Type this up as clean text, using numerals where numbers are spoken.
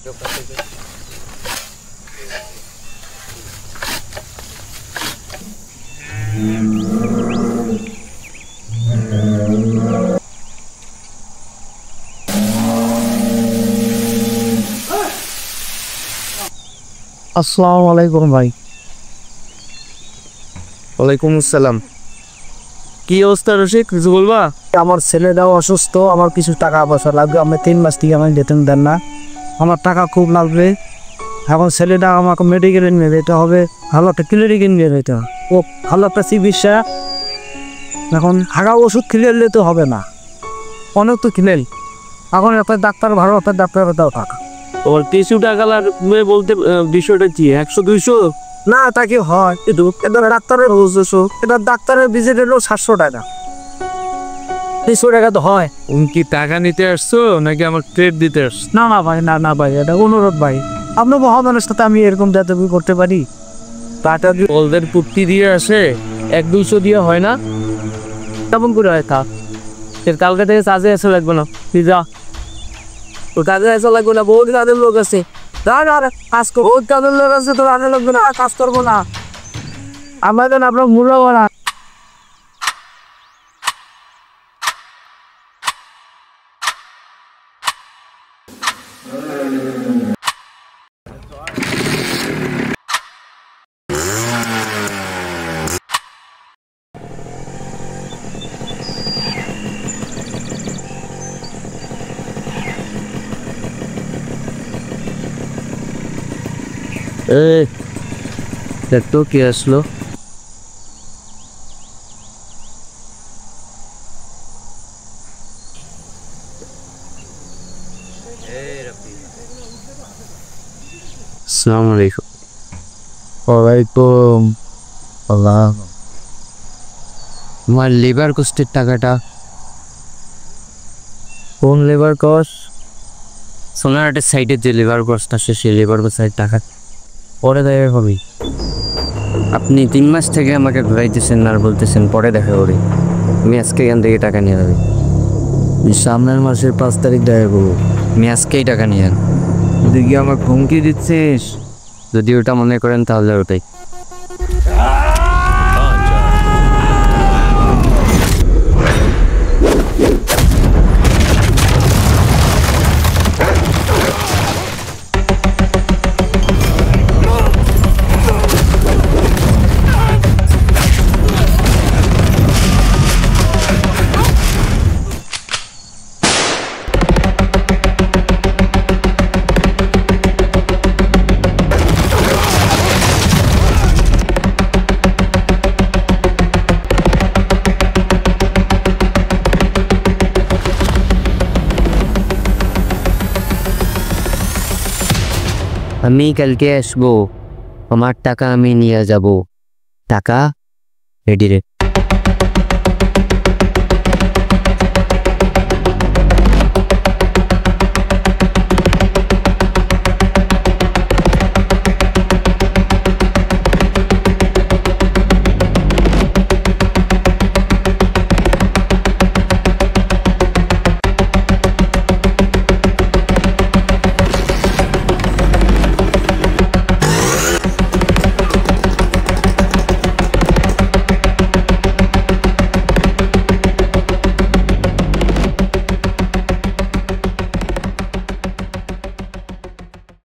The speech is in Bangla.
আসসালামু আলাইকুম ভাই। ওয়ালাইকুম আসসালাম। কি অবস্থা রশিদ, কিছু বলবা? আমার ছেলেটাও অসুস্থ, আমার কিছু টাকা পয়সা লাগবে। আমি 3 মাস থেকে আমার বেতন দেন না, আমার টাকা খুব লাগবে। এখন ছেলেটা আমাকে মেডিকেলে নিয়ে যেতে হবে, ভালো একটা ক্লিনিকে নিয়ে যেতে হবে, ও ভালো একটা চিকিৎসা। এখন হাগা ওষুধ খেলে তো হবে না, অনেক তো খেলেন। এখন একটা ডাক্তার ভালো, একটা ডাক্তারের দাও টাকা। ওর 300 টাকা লাগবে বলতে বিষয়টা কি 100-200? না তা কি হয়, কিন্তু এটা ডাক্তারের বুঝতেছো, এটা ডাক্তারের ভিজিট হলো 700 টাকা, 300 টাকা তো হয়। তুমি কি টাকা নিতে আসছো নাকি আমার ট্রেড দিতে আসছো? না না ভাই, না না ভাই, এটা অনুরোধ ভাই, আপনার মহামানের সাথে আমি এরকম যাতে করতে পারি। টাকা দিয়ে ওদের পুক্তি দিয়ে আসে, 100-200 দিয়ে হয় না। কেমন করে হয় তা? কালকে থেকে কাজে এসে লাগবে না, তুই যা। ও কাজে আসা লাগবে না, বহুত কাজের লোক আছে। কাজ করবো, বহুত কাজের লোক আছে, তোর আনে লাগবে না, কাজ করবো না। আমাদের আপনার মূল্য না। দেখতো কি আসলো। আসসালামু আলাইকুম। ওয়ালাইকুম আসসালাম। তোমার লেবার কস্টের টাকাটা? কোন লেবার কস্ট? সোনারহাটের সাইডের যে লেবার কস্টটা, সেই লেবার কস্টের টাকা পরে দেখা হবে। আপনি 3 মাস থেকে আমাকে ঘুরাইতেছেন আর বলতেছেন পরে দেখা করি। আমি আজকে এখান থেকে টাকা নিয়ে যাবি। সামনের মাসের 5 তারিখ দেখা করবো। আমি আজকেই টাকা নিয়ে যান। তুই কি আমার হুমকি দিচ্ছিস? যদি ওটা মনে করেন তাহলে ওটাই। আমি কালকে আসবো, আমার টাকা আমি নিয়ে যাব। টাকা রেডি রে।